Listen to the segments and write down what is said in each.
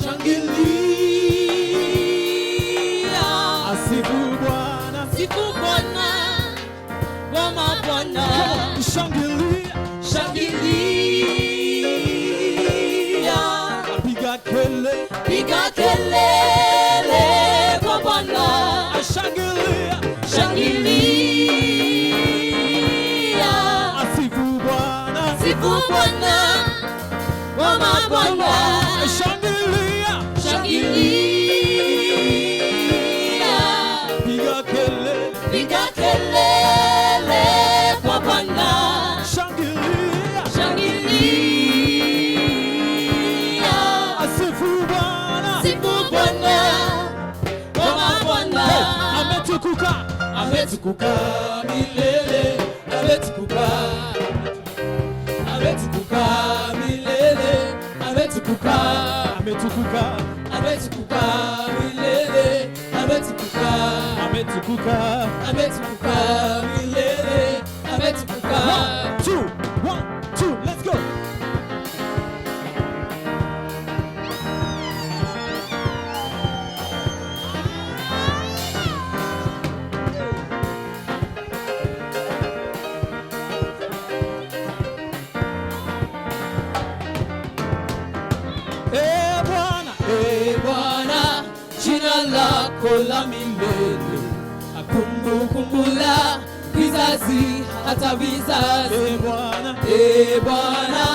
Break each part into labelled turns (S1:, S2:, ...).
S1: shangilia. Asifu Bwana, sifu Bwana wa mabwana. Shangilia, shangilia. Piga kelele kwa Bwana. Shangilia, shangilia. Asifu Bwana, sifu Bwana wa mabwana. Shangilia, shangilia. Piga kelele kwa Bwana. Shangilia, shangilia. Asifu Bwana, sifu Bwana wa mabwana. Ametukuka, ametukuka milele, ametukuka, ametukuka milele, ametukuka, ametukuka, ametukuka milele, ametukuka, ametukuka, ametukuka milele, ametukuka. 1 2 let's go. Bwana, jina lako la milele, kumbukumbuka vizazi hata vizazi. Bwana,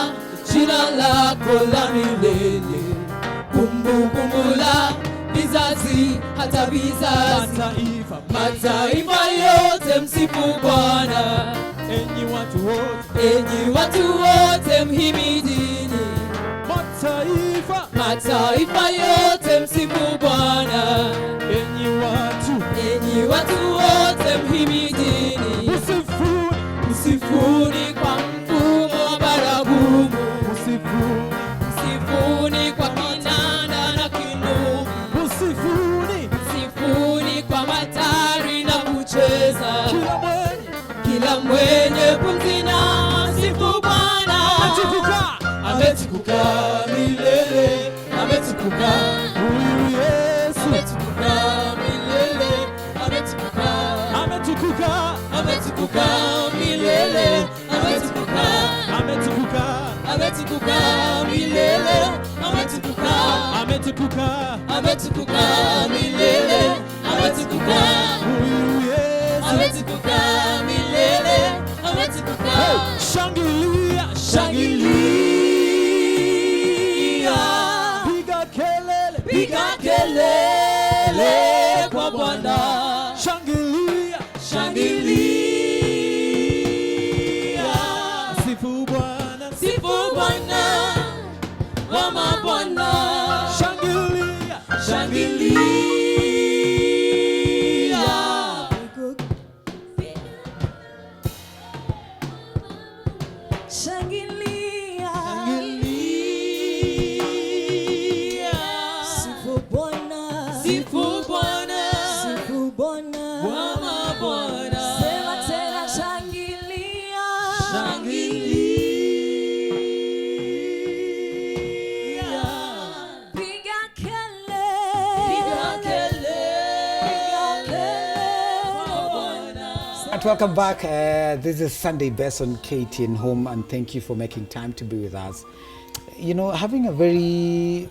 S1: jina lako la milele, kumbukumbuka vizazi hata vizazi. Mataifa yote msifu Bwana, enyi watu wote mhimidini. Mataifa yote msifu Bwana, enyi watu wote mhimidini. Msifuni kwa mfumo wa baragumu, msifuni kwa kinanda na kinubi, msifuni kwa matari na kucheza. Kila mwenye pumzi na msifu Bwana. Ametukuka milele, ametukuka huyu Yesu. Ametukuka milele, ametukuka, ametukuka, ametukuka milele, ametukuka, ametukuka, ametukuka milele, ametukuka, ametukuka, ametukuka milele, ametukuka huyu Yesu. Ametukuka milele, ametukuka. Shangilia, shangilia. Piga kelele kwa Bwana. Shangilia, shangilia. Sifu Bwana, sifu Bwana wa mabwana. Shangilia, shangilia. Shangilia, shangilia. Sifu Bwana, sifu Bwana, sifu Bwana wa mabwana. Sema tena, shangilia, shangilia. Piga kelele kwa Bwana.
S2: And welcome back. This is Sunday Best on KTN Home, and thank you for making time to be with us. You know, having a very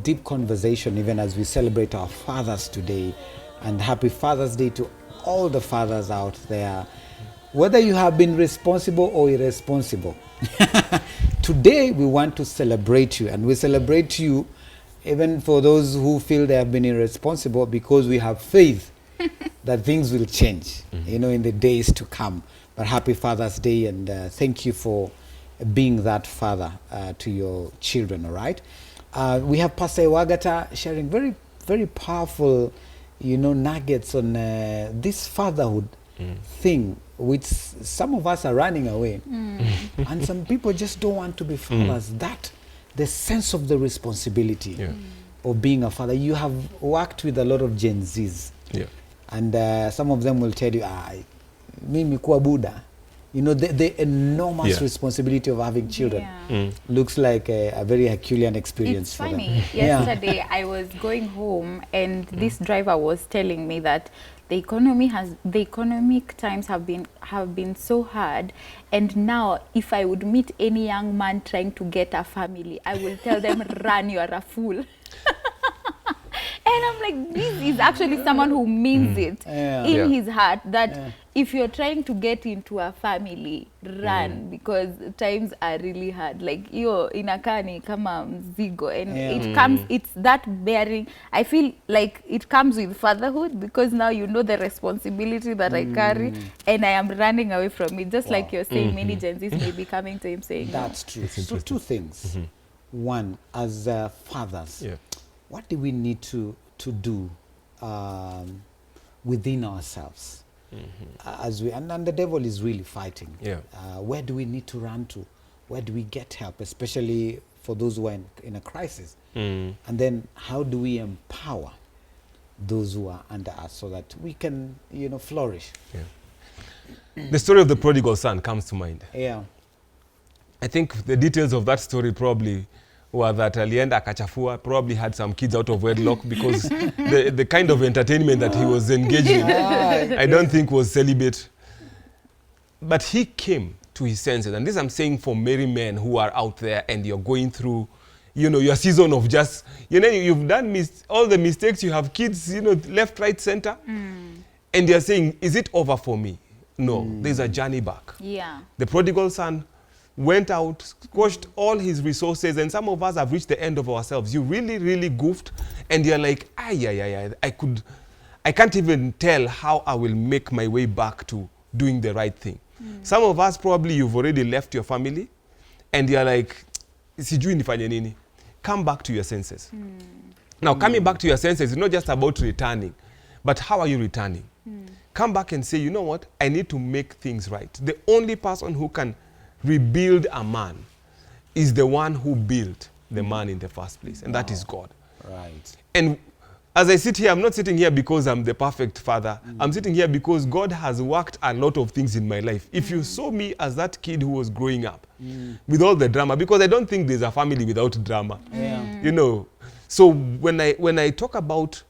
S2: deep conversation even as we celebrate our fathers today, and happy Father's Day to all the fathers out there, whether you have been responsible or irresponsible. Today we want to celebrate you, and we celebrate you even for those who feel they have been irresponsible, because we have faith that things will change, you know, in the days to come. But happy Father's Day, and thank you for being that father to your children, all right? We have Pastor Ewagata sharing very, very powerful, you know, nuggets on this fatherhood thing, which some of us are running away. And some people just don't want to be fathers. That, the sense of the responsibility of being a father. You have worked with a lot of Gen Zs. And some of them will tell you, mimi kuwa Buddha, You know, the enormous responsibility of having children looks like a very Herculean experience
S3: It's
S2: for
S3: funny.
S2: them.
S3: Yesterday, I was going home, and this driver was telling me that the economic times have been so hard, and now if I would meet any young man trying to get a family, I will tell them, run, you are a fool. And I'm like, this is actually someone who means it in his heart, that if you're trying to get into a family, run, because times are really hard. Like, you're inakani kama mzigo, and it's that bearing. I feel like it comes with fatherhood, because now you know the responsibility that I carry, and I am running away from it. Just like you're saying, many Gen Zs may be coming to him saying,
S2: that's true. So two things. One, as fathers, what do we need to do within ourselves? As we and the devil is really fighting. Where do we need to run to? Where do we get help, especially for those who are in a crisis? And then how do we empower those who are under us so that we can, you know, flourish?
S4: The story of the prodigal son comes to mind. I think the details of that story probably were that alienda akachafua, probably had some kids out of wedlock, because the kind of entertainment that he was engaged in, I don't think was celibate. But he came to his senses. And this I'm saying for married men who are out there and you're going through, you know, your season of just, you know, you've done all the mistakes, you have kids, you know, left, right, center. And you're saying, is it over for me? No, there's a journey back. The prodigal son went out, squashed all his resources, and some of us have reached the end of ourselves. You really, really goofed, and you're like, I can't even tell how I will make my way back to doing the right thing. Some of us, probably you've already left your family, and you're like, sijui nifanye nini. Come back to your senses. Now, coming back to your senses is not just about returning, but how are you returning? Come back and say, you know what? I need to make things right. The only person who can rebuild a man is the one who built the man in the first place, and that is God. And as I sit here, I'm not sitting here because I'm the perfect father. I'm sitting here because God has worked a lot of things in my life. If you saw me as that kid who was growing up with all the drama, because I don't think there's a family without drama. You know, so when I talk about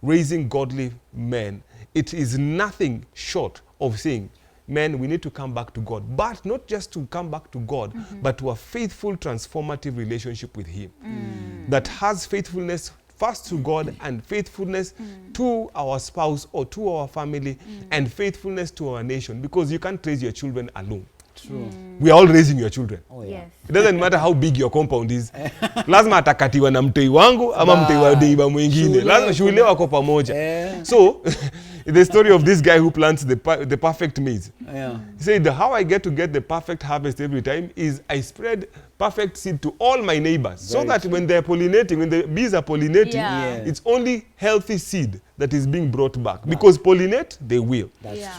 S4: raising godly men, it is nothing short of saying, men, we need to come back to God. But not just to come back to God, but to a faithful, transformative relationship with Him. That has faithfulness first to God, and faithfulness to our spouse or to our family, and faithfulness to our nation. Because you can't raise your children alone. We are all raising your children. It doesn't matter how big your compound is. Lazima atakatiwa na mtei wangu ama mtei wa deiba mwingine. Lazima shule wako pamoja. So, the story of this guy who plants the perfect maize. He said, how I get the perfect harvest every time is I spread perfect seed to all my neighbors. So that when they're pollinating, when the bees are pollinating, it's only healthy seed that is being brought back. Because pollinate, they will.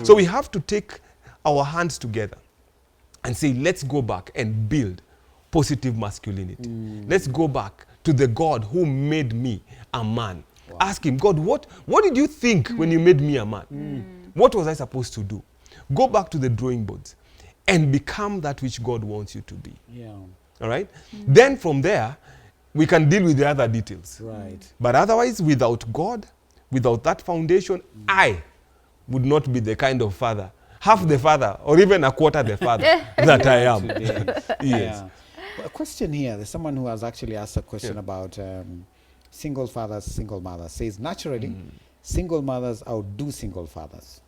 S4: So we have to take our hands together and say, let's go back and build positive masculinity. Let's go back to the God who made me a man. Ask him, God, what did you think when you made me a man? What was I supposed to do? Go back to the drawing boards and become that which God wants you to be. All right? Then from there, we can deal with the other details. But otherwise, without God, without that foundation, I would not be the kind of father, half the father, or even a quarter the father that I am. Yes.
S2: A question here. There's someone who has actually asked a question about single fathers, single mothers. Says, naturally, single mothers outdo single fathers.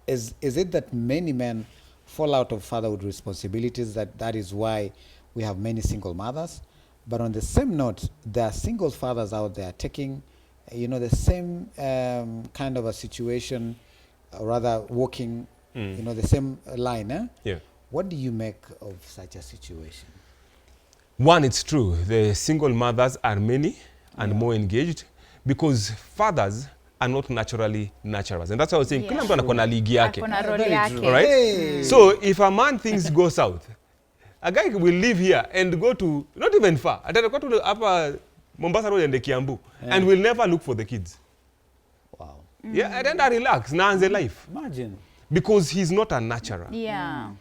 S2: Is it that many men fall out of fatherhood responsibilities, that is why we have many single mothers? But on the same note, there are single fathers out there taking, the same kind of a situation, rather walking, the same line. What do you make of such a situation?
S4: One, it's true. The single mothers are many and more engaged, because fathers are not naturally naturals. And that's why I was saying, kila mtu anakona ligi yake. All right? So if a man things go south, a guy will live here and go to, not even far, atakuwa to upper Mombasa Road and the Kiambu, and will never look for the kids.
S2: Wow.
S4: And then I relax, now the life.
S2: Imagine.
S4: because he's not a nurturer.
S3: Yeah.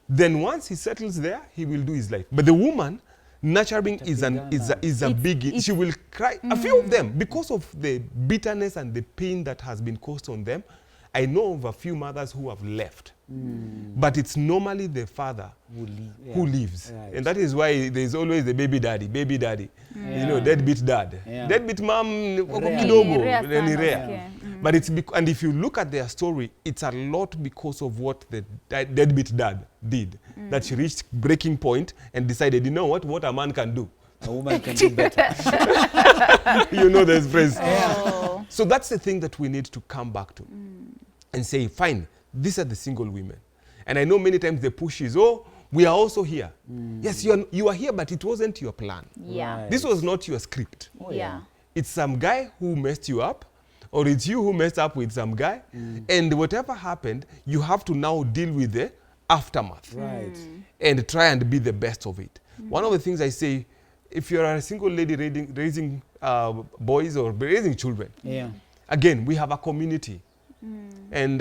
S4: Then once he settles there, he will do his life. But the woman, nurturing is a big, she will cry. A few of them, because of the bitterness and the pain that has been caused on them, I know of a few mothers who have left. But it's normally the father who leaves.
S2: Right.
S4: And that is why there's always the baby daddy. You know, deadbeat dad.
S2: Yeah.
S4: Deadbeat mom,
S3: Rare
S4: really
S3: sana,
S4: rare.
S3: okay.
S4: But it's and if you look at their story, it's a lot because of what the deadbeat dad did. That she reached breaking point and decided, you know what a man can do.
S2: A woman can do better.
S4: You know this phrase.
S3: Oh.
S4: So that's the thing that we need to come back to and say, fine, these are the single women. And I know many times the push is, oh, we are also here. Yes, you are here, but it wasn't your plan.
S3: Yeah.
S2: Right.
S4: This was not your script.
S2: Oh,
S3: Yeah.
S4: It's some guy who messed you up, or it's you who messed up with some guy. And whatever happened, you have to now deal with the aftermath.
S2: Right.
S4: And try and be the best of it. One of the things I say, if you're a single lady raising boys or raising children,
S2: Yeah.
S4: again, we have a community. And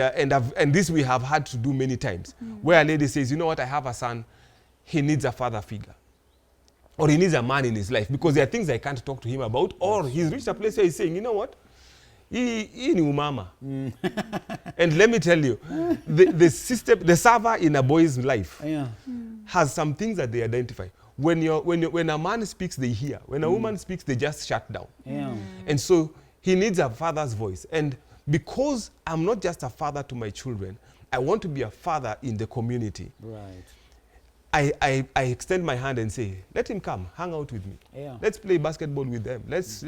S4: this we have had to do many times, where a lady says, you know what, I have a son, he needs a father figure. Or he needs a man in his life, because there are things I can't talk to him about, or he's reached a place where he's saying, you know what, he ni umama. And let me tell you, the system, the server in a boy's life
S2: Yeah.
S4: has some things that they identify. When a man speaks, they hear. When a woman speaks, they just shut down.
S2: Yeah.
S4: And so he needs a father's voice. And because I'm not just a father to my children, I want to be a father in the community.
S2: Right.
S4: I extend my hand and say, let him come, hang out with me.
S2: Yeah.
S4: Let's play basketball with them. Let's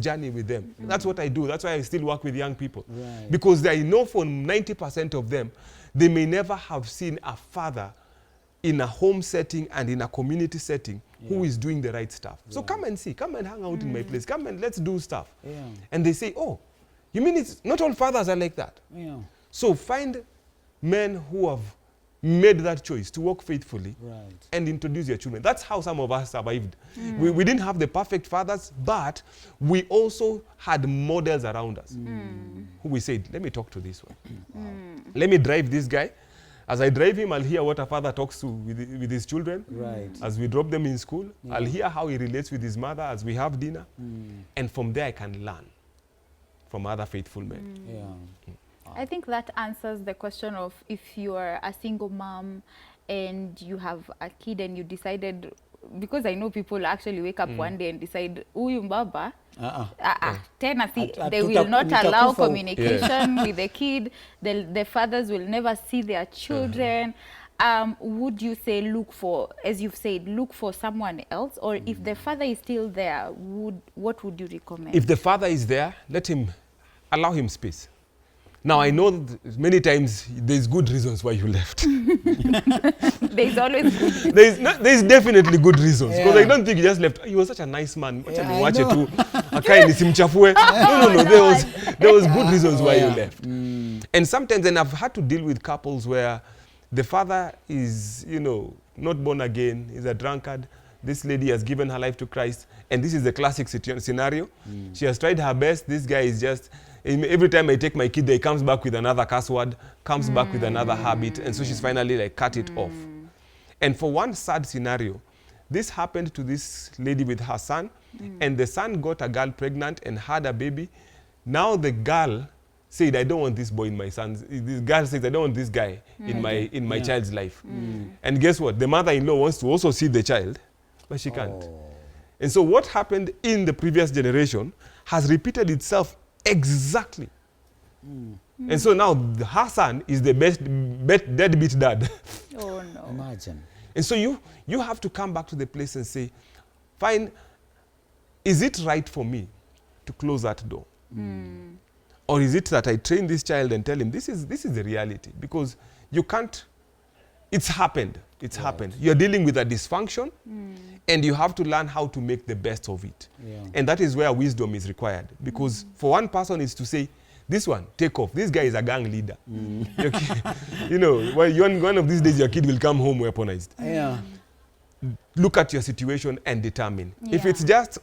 S4: journey with them. That's what I do. That's why I still work with young people.
S2: Right.
S4: Because I know for 90% of them, they may never have seen a father in a home setting and in a community setting who is doing the right stuff. So come and see, come and hang out in my place, come and let's do stuff.
S2: Yeah.
S4: And they say, oh, you mean it's not all fathers are like that?
S2: Yeah.
S4: So find men who have made that choice to walk faithfully
S2: Right.
S4: and introduce your children. That's how some of us survived. We didn't have the perfect fathers, but we also had models around us who we said, let me talk to this one. Let me drive this guy. As I drive him, I'll hear what a father talks to with his children.
S2: Right.
S4: As we drop them in school, I'll hear how he relates with his mother as we have dinner. And from there, I can learn from other faithful men.
S2: Yeah.
S3: I think that answers the question of if you are a single mom and you have a kid and you decided, because I know people actually wake up one day and decide, uyu mbaba, tena si, they will not allow communication with the kid, the fathers will never see their children. Would you say look for, as you've said, look for someone else? Or if the father is still there, what would you recommend?
S4: If the father is there, allow him space. Now, I know that many times there's good reasons why you left.
S3: There's always good.
S4: There's definitely good reasons. Because
S2: Yeah.
S4: I don't think you just left. He was such a nice man.
S2: Yeah, I know.
S4: No, there was good reasons why you left. And sometimes, and I've had to deal with couples where the father is, not born again, is a drunkard. This lady has given her life to Christ. And this is the classic scenario. She has tried her best. This guy is just... Every time I take my kid, he comes back with another curse word, comes back with another habit, and so she's finally cut it off. And for one sad scenario, this happened to this lady with her son, and the son got a girl pregnant and had a baby. Now the girl said, I don't want this boy in my son's. This girl says, I don't want this guy in my child's life. And guess what? The mother-in-law wants to also see the child, but she can't. And so what happened in the previous generation has repeated itself exactly. And so now her son is the best deadbeat dad.
S3: Oh no.
S2: Imagine.
S4: And so you have to come back to the place and say, fine, is it right for me to close that door? Or is it that I train this child and tell him this is the reality? Because you can't, it's happened. It's happened. You're dealing with a dysfunction and you have to learn how to make the best of it.
S2: Yeah.
S4: And that is where wisdom is required. Because for one person is to say, this one, take off. This guy is a gang leader. One of these days your kid will come home weaponized.
S2: Yeah.
S4: Look at your situation and determine. If
S3: Yeah.
S4: it's just,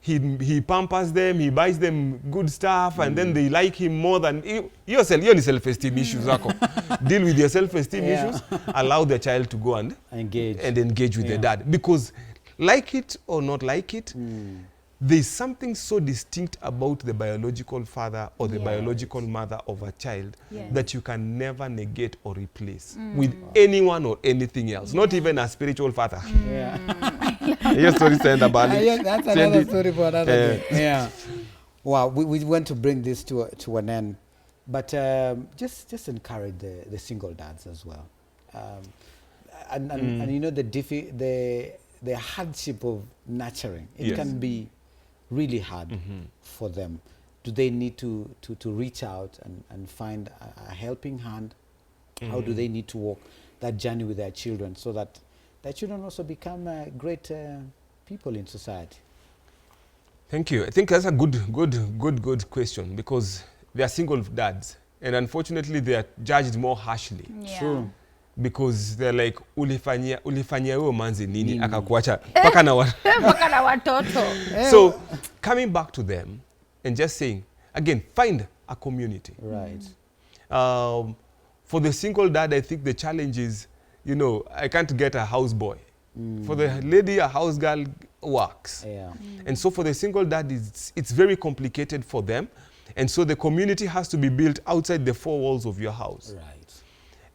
S4: he pampers them, he buys them good stuff, and then they like him more than your self-esteem issues. Deal with your self-esteem issues. Allow the child to go and engage with the dad, because like it or not like it, there's something so distinct about the biological father or the biological mother of a child that you can never negate or replace with anyone or anything else, not even a spiritual father. Your story stand about it.
S2: That's another story for another day. Wow, we want to bring this to an end, but just encourage the single dads as well, and you know the hardship of nurturing. It can be really hard for them. Do they need to reach out and find a helping hand? How do they need to walk that journey with their children so that their children also become great people in society?
S4: Thank you. I think that's a good question, because they are single dads, and unfortunately they are judged more harshly.
S2: True.
S4: Because they're like, ulifanyia huyo manzi nini akakuacha paka na
S3: watoto.
S4: So coming back to them and just saying again, find a community.
S2: Right.
S4: For the single dad, I think the challenge is, you know, I can't get a houseboy. For the lady, a house girl works. And so for the single dad, it's very complicated for them. And so the community has to be built outside the four walls of your house.
S2: Right.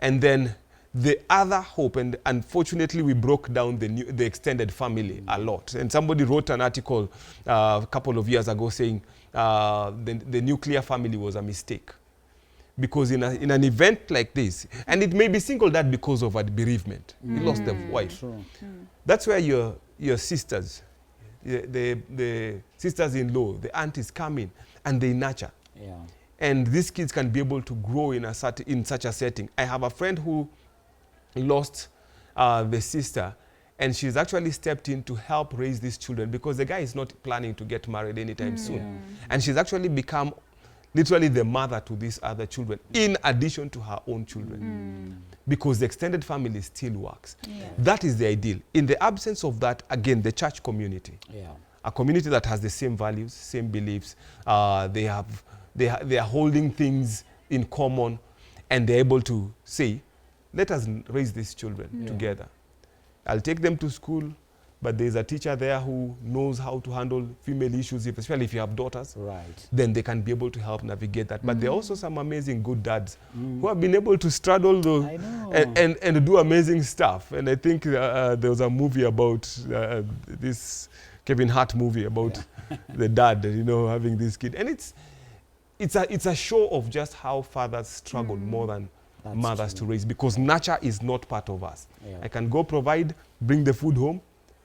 S4: And then the other hope, and unfortunately we broke down the extended family a lot. And somebody wrote an article a couple of years ago saying the nuclear family was a mistake. Because in an event like this, and it may be single dad because of a bereavement, he lost the wife. That's where your sisters, the sisters-in-law, the aunties come in and they nurture. And these kids can be able to grow in such a setting. I have a friend who lost the sister, and she's actually stepped in to help raise these children, because the guy is not planning to get married anytime soon. And she's actually become literally the mother to these other children, in addition to her own children. Because the extended family still works. That is the ideal. In the absence of that, again, the church community. A community that has the same values, same beliefs, they are holding things in common, and they're able to say, let us raise these children together. I'll take them to school, but there's a teacher there who knows how to handle female issues, especially if you have daughters. Then they can be able to help navigate that. But there are also some amazing good dads who have been able to straddle and do amazing stuff. And I think there was a movie about this Kevin Hart movie about the dad, you know, having this kid. And it's a show of just how fathers struggle more than mothers to raise, because nurture is not part of us. I can go provide, bring the food home,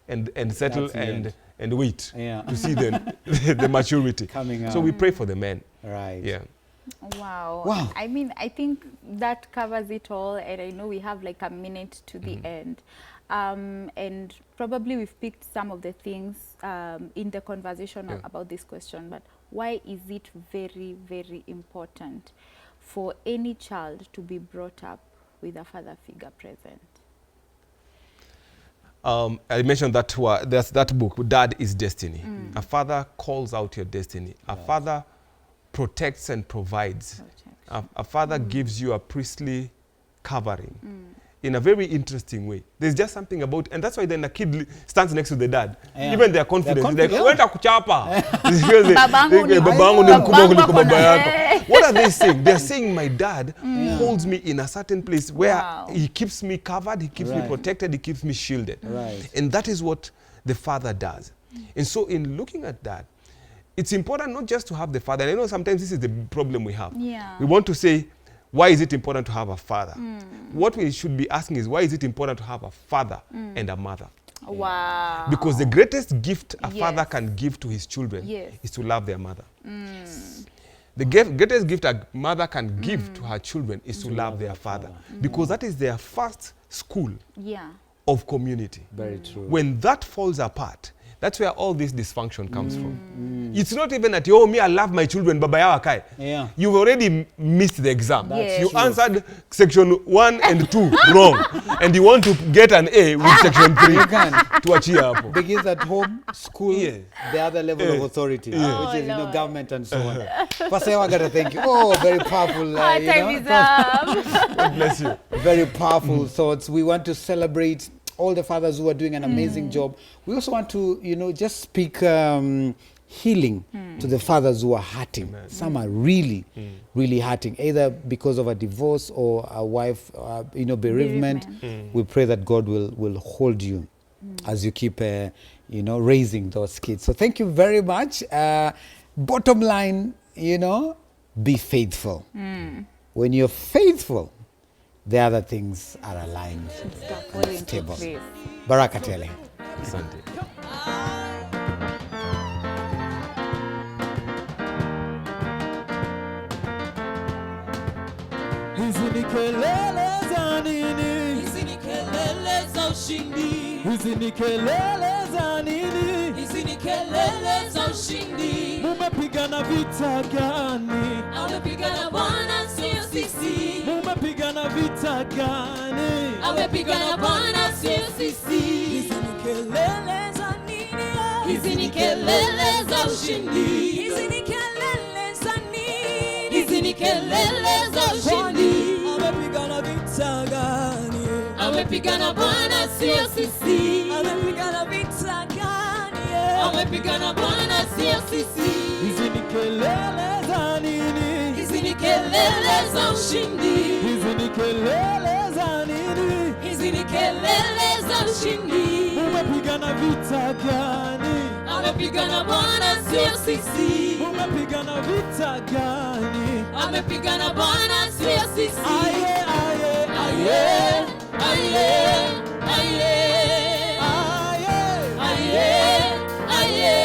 S4: and settle and wait to see the maturity coming out. So we pray for the men.
S3: Wow. I mean, I think that covers it all, and I know we have like a minute to the end. And probably we've picked some of the things in the conversation about this question, but why is it very, very important for any child to be brought up with a father figure present?
S4: I mentioned that there's that book, Dad is Destiny. A father calls out your destiny. A father protects and provides. A father gives you a priestly covering in a very interesting way. There's just something about, and that's why then the kid stands next to the dad. Even their confidence. Like, wenda kuchapa. What are they saying? They're saying my dad holds me in a certain place where he keeps me covered, he keeps me protected, he keeps me shielded. And that is what the father does. And so in looking at that, it's important not just to have the father. And I know sometimes this is the problem we have. We want to say, why is it important to have a father? What we should be asking is, why is it important to have a father and a mother? Because the greatest gift a father can give to his children is to love their mother. The greatest gift a mother can give to her children is to love their father. Because that is their first school of community.
S2: Very true.
S4: When that falls apart, That's where all this dysfunction comes from. It's not even that, oh, me, I love my children, baba yawa kai.
S2: Yeah.
S4: You've already missed the exam.
S3: Yes.
S4: You answered section 1 and 2 wrong. And you want to get an A with section 3.
S2: You can.
S4: To achieve hapo.
S2: Begins at home, school,
S4: Yeah.
S2: the other level of authority,
S3: Yeah.
S2: which is,
S3: Lord.
S2: government and so on. Pastor Ewagata, thank you. Oh, very powerful.
S3: Time is up.
S4: God bless you.
S2: Very powerful thoughts. We want to celebrate all the fathers who are doing an amazing job. We also want to, just speak healing to the fathers who are hurting. Some are really, really hurting, either because of a divorce or a wife, bereavement. We pray that God will hold you as you keep, raising those kids. So thank you very much. Bottom line, be faithful. When you're faithful, the other things are aligned, stable. Baraka tele.
S4: Asante.
S1: Hizi ni kelele za nini? Hizi ni kelele za ushindi. Hizi ni kelele za nini? Hizi ni kelele za ushindi. Mumepigana vita gani? Amepigana Bwana sio sisi. Mumepigana vita gani? Amepigana Bwana sio sisi. Hizi ni kelele za nini? Hizi ni kelele za ushindi. Hizi ni kelele za nini? Hizi ni kelele za ushindi. Amepigana vita gani? Amepigana Bwana sio sisi. Amepigana vita gani? Amepigana Bwana sio sisi. Hizi ni kelele za nini? Hizi ni kelele za ushindi. Hizi ni kelele za nini? Hizi ni kelele za ushindi. Umepigana vita gani? Amepigana Bwana sio sisi. Umepigana vita gani? Amepigana Bwana sio sisi. Aye, aye, aye, aye, aye, aye, aye, aye,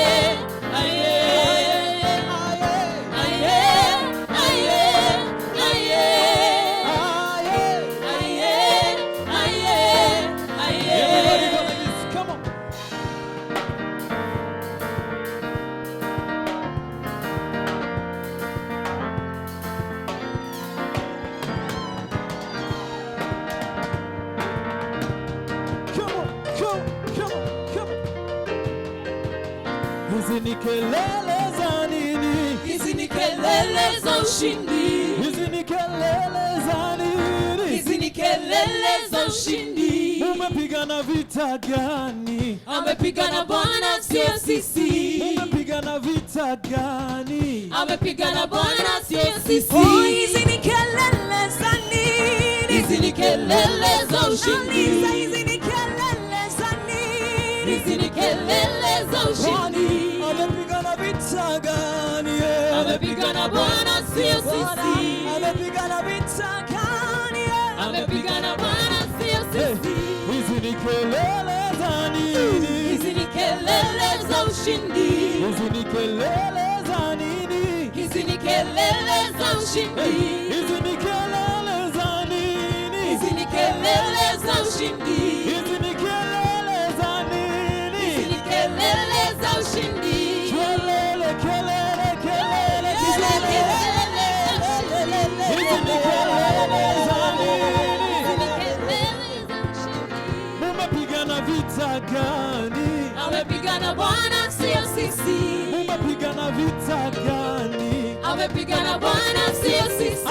S1: Hizi ni kelele za nini? Hizi ni kelele za ushindi. Hizi ni kelele za nini? Hizi ni kelele za ushindi. Umepigana vita gani? Amepigana Bwana sio sisi. Umepigana vita gani? Amepigana Bwana sio sisi. Oh, hizi ni kelele za nini? Hizi ni kelele za ushindi. Hizi ni kelele za nini? Hizi ni kelele za ushindi. Amepigana vita gani? Amepigana Bwana sio sisi. Amepigana vita gani? Amepigana Bwana sio sisi. Hizi ni kelele za nini? Hizi ni kelele za ushindi. Hizi ni kelele za nini? Hizi ni kelele za ushindi. Hizi ni kelele za nini? Hizi ni kelele za ushindi. Hizi ni kelele za nini? Hizi ni kelele za ushindi. Kelele, kelele, kelele, kelele. Hizi ni kelele za nini? Hizi ni kelele za ushindi. Mumepigana vita gani? Amepigana Bwana sio sisi. Mumepigana vita gani? Amepigana Bwana sio sisi.